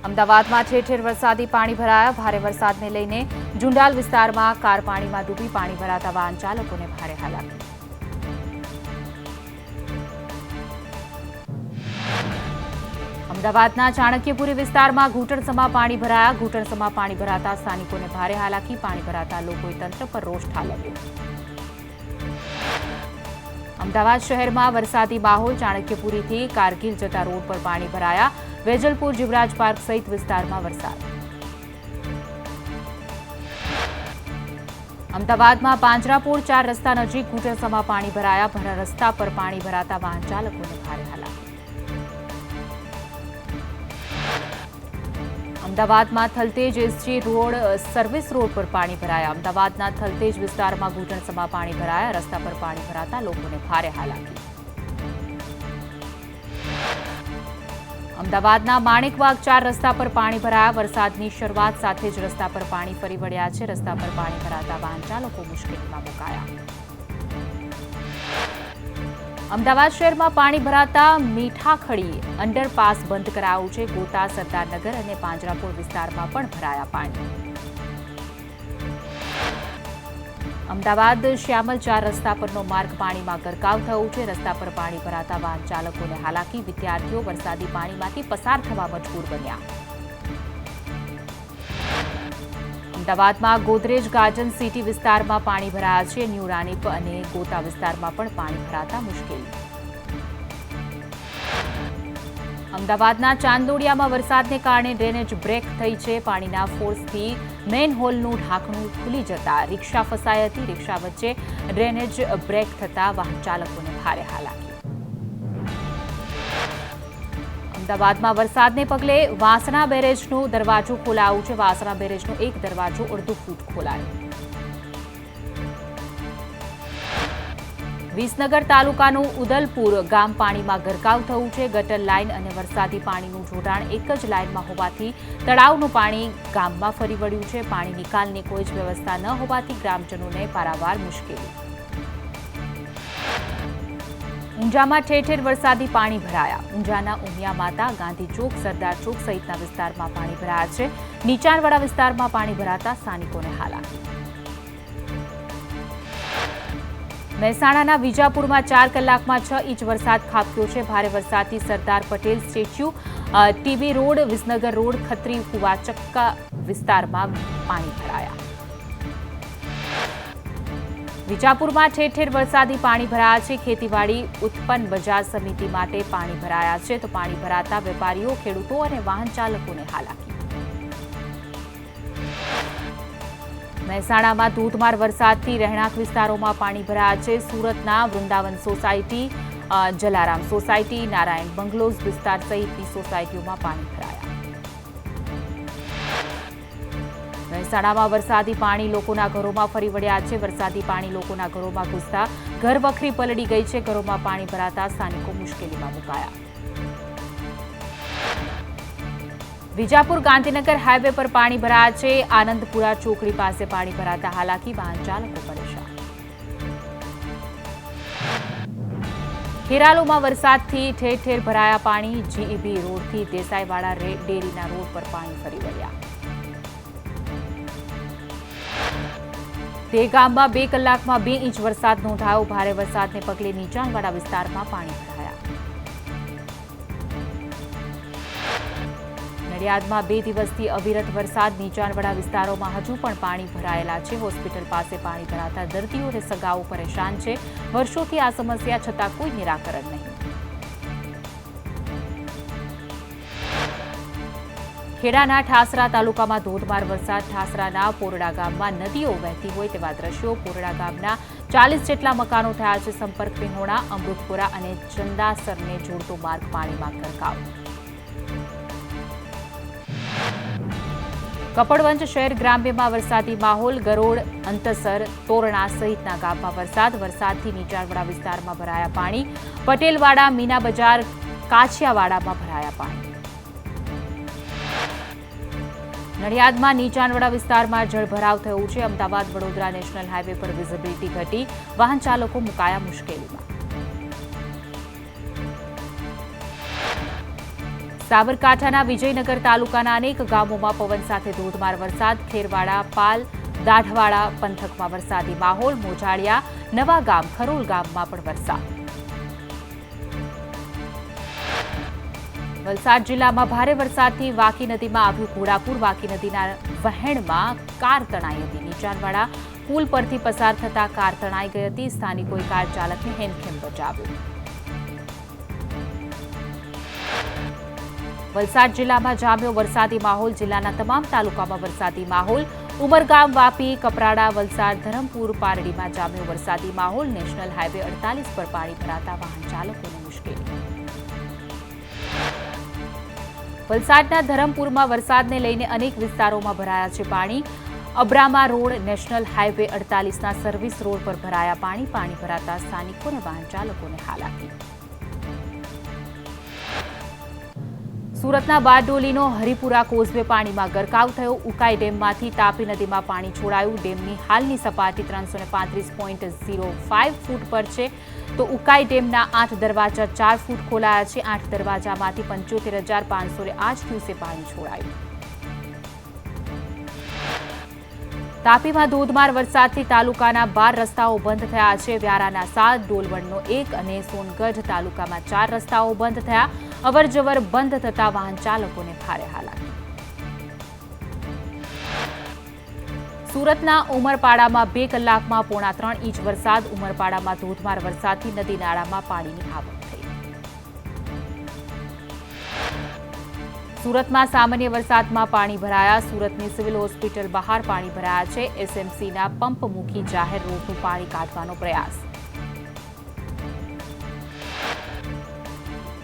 અમદાવાદમાં ઠેર ઠેર વરસાદી પાણી ભરાયા. ભારે વરસાદને લઈને જુંડાલ વિસ્તારમાં કાર પાણીમાં ડૂબી. પાણી ભરાતા વાહન ચાલકોને ભારે હાલાકી. અમદાવાદના ચાણક્યપુરી વિસ્તારમાં ઘૂંટણસમા પાણી ભરાયા. ઘૂંટણસમા પાણી ભરાતા સ્થાનિકોને ભારે હાલાકી. પાણી ભરાતા લોકોએ તંત્ર પર રોષ ઠાલવ્યો. અમદાવાદ શહેરમાં વરસાદી માહોલ. ચાણક્યપુરીથી કારગિલ જતા રોડ પર પાણી ભરાયા. વેજલપુર, જીવરાજ પાર્ક સહિત વિસ્તારમાં વરસાદ. અમદાવાદમાં પાંજરાપોળ 4 રસ્તા નજીક ઘૂંટણસમા પાણી ભરાયા. ભરા રસ્તા પર પાણી ભરાતા વાહન ચાલકોને ભારે હાલાકી. અમદાવાદમાં Thaltej SG road service road પર પાણી ભરાયા. અમદાવાદના થલતેજ વિસ્તારમાં ઘૂંટણસમા પાણી ભરાયા. રસ્તા પર પાણી ભરાતા લોકોને ભારે હાલાકી. અમદાવાદના માણેકવાગ 4 રસ્તા પર પાણી ભરાયા. વરસાદની શરૂઆત સાથે જ રસ્તા પર પાણી ફરી વળ્યા છે. રસ્તા પર પાણી ભરાતા વાહન ચાલકો મુશ્કેલીમાં મુકાયા. અમદાવાદ શહેરમાં પાણી ભરાતા મીઠાખડી અંડરપાસ બંધ કરાયું છે. ગોતા, સરદારનગર અને પાંજરાપોળ વિસ્તારમાં પણ ભરાયા પાણી. અમદાવાદ શ્યામલ 4 રસ્તા પરનો માર્ગ પાણીમાં ગરકાવ થયો છે. રસ્તા પર પાણી ભરાતા વાહન ચાલકોને હાલાકી. વિદ્યાર્થીઓ વરસાદી પાણીમાંથી પસાર થવા મજબૂર બન્યા. અમદાવાદમાં ગોદરેજ ગાર્ડન સિટી વિસ્તારમાં પાણી ભરાયા છે. ન્યૂ રાણીપ અને ગોતા વિસ્તારમાં પણ પાણી ભરાતા મુશ્કેલી. અમદાવાદના ચાંદોડિયામાં વરસાદને કારણે ડ્રેનેજ બ્રેક થઈ છે. પાણીના ફોર્સથી મેઇન હોલનું ઢાંકણું ખુલી જતા રિક્ષા ફસાઈ હતી. રિક્ષા વચ્ચે ડ્રેનેજ બ્રેક થતા વાહન ચાલકોને ભારે હાલાકી. અમદાવાદમાં વરસાદને પગલે વાસણા બેરેજનો દરવાજો ખોલાયો છે. વાસણા બેરેજનો એક દરવાજો અડધો ફૂટ ખોલાયો. વિસનગર તાલુકાનું ઉદલપુર ગામ પાણીમાં ગરકાવ થયું છે. ગટર લાઇન અને વરસાદી પાણીનું જોડાણ એક જ લાઇનમાં હોવાથી તળાવનું પાણી ગામમાં ફરી વળ્યું છે. પાણી નિકાલની કોઈ જ વ્યવસ્થા ન હોવાથી ગ્રામજનોને પારાવાર મુશ્કેલી. ઊંઝામાં ઠેર ઠેર વરસાદી પાણી ભરાયા. ઊંઝાના ઉમિયા માતા, ગાંધી ચોક, સરદાર ચોક સહિતના વિસ્તારમાં પાણી ભરાયા છે. નીચાણવાળા વિસ્તારમાં પાણી ભરાતા સ્થાનિકોને હાલાકી. મહેસાણાના વિજાપુરમાં 4 કલાકમાં 6 ઇંચ વરસાદ ખાબક્યો છે. ભારે વરસાદથી Sardar Patel statue, TB road, Visnagar road, Khatri કુવા ચક્કા વિસ્તારમાં પાણી ભરાયા. વિજાપુરમાં ઠેર ઠેર વરસાદી પાણી ભરાયા છે. ખેતીવાડી ઉત્પન્ન બજાર સમિતિ માટે પાણી ભરાયા છે. તો પાણી ભરાતા વેપારીઓ, ખેડૂતો અને વાહન ચાલકોને હાલાકી. મહેસાણામાં ધોધમાર વરસાદથી રહેણાંક વિસ્તારોમાં પાણી ભરાયા છે. સુરતના Vrindavan society, Jalaram society, Narayan bungalows વિસ્તાર સહિતની સોસાયટીઓમાં પાણી ભરાયા. મહેસાણામાં વરસાદી પાણી લોકોના ઘરોમાં ફરી વળ્યા છે. વરસાદી પાણી લોકોના ઘરોમાં ઘૂસતા ઘરવખરી પલળી ગઈ છે. ઘરોમાં પાણી ભરાતા સ્થાનિકો મુશ્કેલીમાં મુકાયા. વિજાપુર ગાંધીનગર હાઈવે પર પાણી ભરાયા છે. આનંદપુરા ચોકડી પાસે પાણી ભરાતા હાલાકી. વાહન ચાલકો પરેશાન. ખેરાલુમાં વરસાદથી ઠેર ઠેર ભરાયા પાણી. જીઈબી રોડથી દેસાઈવાડા ડેરીના રોડ પર પાણી ફરી વળ્યા. તે ગામમાં 2 કલાકમાં 2 ઇંચ વરસાદ નોંધાયો. ભારે વરસાદને પગલે નીચાણવાળા વિસ્તારમાં પાણી ભરાયા. નડિયાદમાં 2 દિવસથી અવિરત વરસાદ. નીચાણવાળા વિસ્તારોમાં હજુ પણ પાણી ભરાયેલા છે. હોસ્પિટલ પાસે પાણી ભરાતા દર્દીઓ અને સગાઓ પરેશાન છે. વર્ષોથી આ સમસ્યા છતાં કોઈ નિરાકરણ નહીં. ખેડાના ઠાસરા તાલુકામાં ધોધમાર વરસાદ. ઠાસરાના પોરડા ગામમાં નદીઓ વહેતી હોય તેવા દ્રશ્યો. પોરડા ગામના 40 જેટલા મકાનો થયા છે સંપર્ક વિહોણા. અમૃતપુરા અને ચંદાસરને જોડતો માર્ગ પાણીમાં ગરકાવ. કપડવંજ શહેર ગ્રામ્યમાં વરસાદી માહોલ. ગરોડ, અંતસર, તોરણા સહિતના ગામમાં વરસાદ. વરસાદથી નીચાણવાળા વિસ્તારમાં ભરાયા પાણી. પટેલવાડા, મીના બજાર, કાછિયાવાડામાં ભરાયા પાણી. નડિયાદમાં નીચાણવાળા વિસ્તારમાં જળભરાવ થયો છે. અમદાવાદ વડોદરા નેશનલ હાઈવે પર વિઝિબિલિટી ઘટી. વાહન ચાલકો મુકાયા મુશ્કેલીમાં. સાબરકાંઠાના વિજયનગર તાલુકાના અનેક ગામોમાં પવન સાથે ધોધમાર વરસાદ. ખેરવાડા, પાલ, દાઢવાડા પંથકમાં વરસાદી માહોલ. મોજાળિયા, નવા ગામ, ખરોલ ગામમાં પણ વરસાદ. વલસાડ જિલ્લામાં ભારે વરસાદથી વાકી નદીમાં આવ્યું ઘોડાપૂર. વાકી નદીના વહેણમાં કાર તણાઈ હતી. નીચાણવાળા પુલ પરથી પસાર થતા કાર તણાઈ ગઈ હતી. સ્થાનિકોએ કાર ચાલકને હેમખેમ બચાવ્યો. વલસાડ જિલ્લામાં જામ્યો વરસાદી માહોલ. જિલ્લાના તમામ તાલુકામાં વરસાદી માહોલ. ઉમરગામ, વાપી, કપરાડા, વલસાડ, ધરમપુર, પારડીમાં જામ્યો વરસાદી માહોલ. નેશનલ હાઈવે 48 પર પાણી ભરાતા વાહન ચાલકોને મુશ્કેલી. વલસાડના ધરમપુરમાં વરસાદને લઈને અનેક વિસ્તારોમાં ભરાયા છે પાણી. અબ્રામા રોડ, નેશનલ હાઈવે 48ના સર્વિસ રોડ પર ભરાયા પાણી. પાણી ભરાતા સ્થાનિકોને વાહન ચાલકોને હાલાકી. સુરતના બારડોલીનો હરિપુરા કોઝવે પાણીમાં ગરકાવ થયો. ઉકાઈ ડેમમાંથી તાપી નદીમાં પાણી છોડાયું. ડેમની હાલની સપાટી 335.05 ફૂટ પર છે, તો ઉકાઈ ડેમના 8 દરવાજા 4 ફૂટ ખોલાયા છે. 8 દરવાજામાંથી 75,508 ક્યુસેક પાણી છોડાયું. તાપીમાં ધોધમાર વરસાદથી તાલુકાના 12 રસ્તાઓ બંધ થયા છે. વ્યારાના 7, ડોલવણનો 1 અને સોનગઢ તાલુકામાં 4 રસ્તાઓ બંધ થયા. અવરજવર બંધ થતા વાહન ચાલકોને ભારે હાલાકી. સુરતના ઉમરપાડામાં 2 કલાકમાં 3.25 ઇંચ વરસાદ. ઉમરપાડામાં ધોધમાર વરસાદથી નદી નાળામાં પાણીની આવક થઈ. સુરતમાં સામાન્ય વરસાદમાં પાણી ભરાયા. સુરતની સિવિલ હોસ્પિટલ બહાર પાણી ભરાયા છે. એસએમસીના પંપ મૂકી જાહેર રોડનું પાણી કાઢવાનો પ્રયાસ.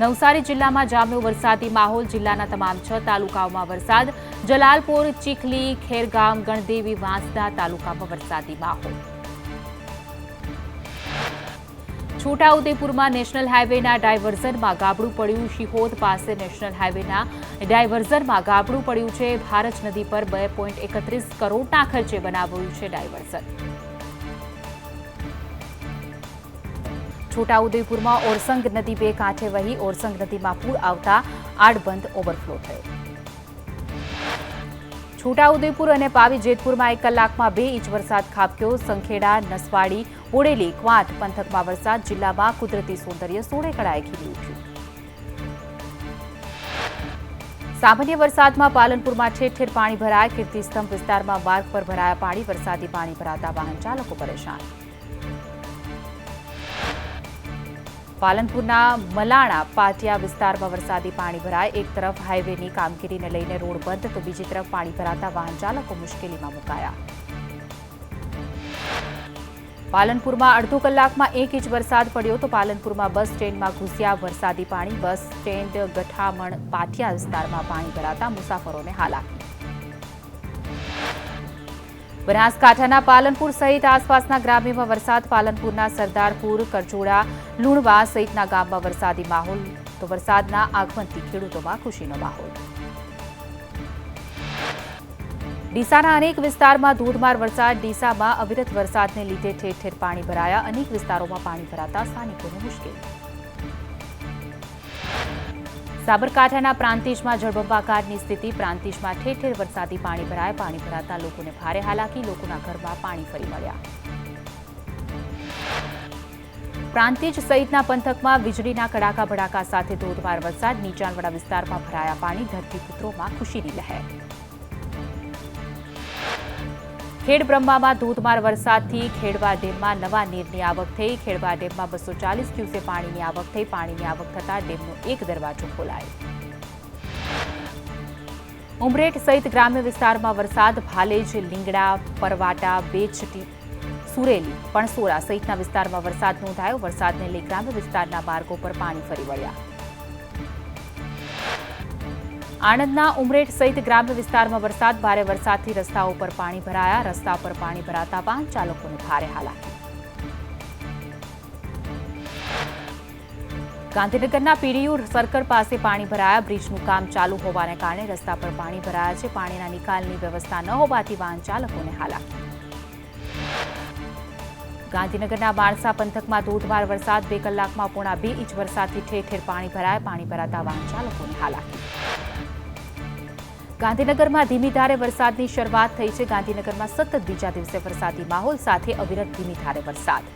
નવસારી જિલ્લામાં જામ્યો વરસાદી માહોલ. જિલ્લાના તમામ 6 તાલુકાઓમાં વરસાદ. જલાલપોર, ચીખલી, ખેરગામ, ગણદેવી, વાંસદા તાલુકામાં વરસાદી માહોલ. છોટાઉદેપુરમાં નેશનલ હાઈવેના ડાયવર્ઝનમાં ગાબડું પડ્યું. શિહોદ પાસે નેશનલ હાઈવેના ડાયવર્ઝનમાં ગાબડું પડ્યું છે. ભારત નદી પર 2.31 કરોડના ખર્ચે બનાવાયું છે ડાયવર્ઝન. છોટાઉદેપુરમાં ઓરસંગ નદી 2 કાંઠે વહી. ઓરસંગ નદીમાં પૂર આવતા આડબંધ ઓવરફ્લો થયો. છોટાઉદેપુર અને પાવી જેતપુરમાં 1 કલાકમાં 2 ઇંચ વરસાદ ખાબક્યો. સંખેડા, નસવાડી, બોડેલી, ક્વાંટ પંથકમાં વરસાદ. જિલ્લામાં કુદરતી સૌંદર્ય સોળે કળાએ ખીલી ઉઠ્યું. સામાન્ય વરસાદમાં પાલનપુરમાં ઠેર ઠેર પાણી ભરાયા. કીર્તિસ્તંભ વિસ્તારમાં માર્ગ પર ભરાયા પાણી. વરસાદી પાણી ભરાતા વાહન ચાલકો પરેશાન. પાલનપુરના મલાણા પાટિયા વિસ્તારમાં વરસાદી પાણી ભરાય. એક તરફ હાઈવેની કામગીરીને લઈને રોડ બંધ, તો બીજી તરફ પાણી ભરાતા વાહન ચાલકો મુશ્કેલીમાં મુકાયા. પાલનપુરમાં અડધો કલાકમાં 1 ઇંચ વરસાદ પડ્યો. તો પાલનપુરમાં બસ સ્ટેન્ડમાં ઘૂસ્યા વરસાદી પાણી. બસ સ્ટેન્ડ ગઠામણ પાટિયા વિસ્તારમાં પાણી ભરાતા મુસાફરોને હાલાકી. બનાસકાંઠાના પાલનપુર સહિત આસપાસના ગ્રામ્યમાં વરસાદ. પાલનપુરના સરદારપુર, કરજોડા, લુણવા સહિતના ગામમાં વરસાદી માહોલ. તો વરસાદના આગમનથી ખેડૂતોમાં ખુશીનો માહોલ. ડીસાના અનેક વિસ્તારમાં ધોધમાર વરસાદ. ડીસામાં અવિરત વરસાદને લીધે ઠેર ઠેર પાણી ભરાયા. અનેક વિસ્તારોમાં પાણી ભરાતા સ્થાનિકોને મુશ્કેલી. સાબરકાંઠાના પ્રાંતિજમાં જળબંબાકારની સ્થિતિ. પ્રાંતિજમાં ઠેર ઠેર વરસાદી પાણી ભરાય. પાણી ભરાતા લોકોને ભારે હાલાકી. લોકોના ઘરમાં પાણી ફરી વળ્યા. પ્રાંતિજ સહિતના પંથકમાં વીજળીના કડાકા ભડાકા સાથે ધોધમાર વરસાદ. નીચાણવાળા વિસ્તારમાં ભરાયા પાણી. ધરતીપુત્રોમાં ખુશીની લહેર. ખેડબ્રહ્મામાં ધોધમાર વરસાદથી ખેડવા ડેમમાં નવા નીરની આવક થઈ. ખેડવા ડેમમાં 240 ક્યુસેક પાણીની આવક થઈ. પાણીની આવક થતાં ડેમનો 1 દરવાજો ખોલાયો. ઉમરેઠ સહિત ગ્રામ્ય વિસ્તારમાં વરસાદ. ભાલેજ, લીંગડા, પરવાટા, બેચટી, સુરેલી, પણસોરા સહિતના વિસ્તારમાં વરસાદ નોંધાયો. વરસાદને લઈ ગ્રામ્ય વિસ્તારના માર્ગો પર પાણી ફરી વળ્યા. આણંદના ઉમરેઠ સહિત ગ્રામ્ય વિસ્તારમાં વરસાદ. ભારે વરસાદથી રસ્તાઓ પર પાણી ભરાયા. રસ્તા પર પાણી ભરાતા વાહન ચાલકોને ભારે હાલાકી. ગાંધીનગરના પીડીયુ સર્કલ પાસે પાણી ભરાયા. બ્રિજનું કામ ચાલુ હોવાને કારણે રસ્તા પર પાણી ભરાયા છે. પાણીના નિકાલની વ્યવસ્થા ન હોવાથી વાહન ચાલકોને હાલાકી. ગાંધીનગરના માણસા પંથકમાં ધોધમાર વરસાદ 2 કલાકમાં પોણા 2 ઇંચ વરસાદથી ઠેર ઠેર પાણી ભરાયા. પાણી ભરાતા વાહન ચાલકોને હાલાકી. ગાંધીનગરમાં ધીમી ધારે વરસાદની શરૂઆત થઈ છે. ગાંધીનગરમાં સતત બીજા દિવસે વરસાદી માહોલ સાથે અવિરત ધીમી ધારે વરસાદ.